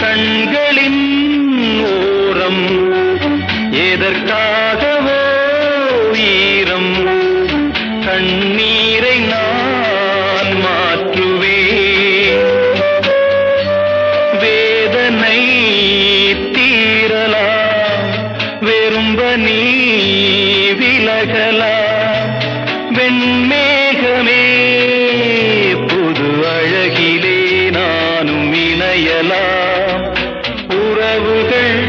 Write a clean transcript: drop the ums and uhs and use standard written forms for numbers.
கண்களின் ஓரம் எதற்காகவோ ஈரம் கண்ணீரை நான் மாற்றுவேன் வேதனை தீரலாம் வெறும்ப நீ விலகலாம் வெண்மேகமே புது அழகிலே நானும் இணையலாம் உறவுகள்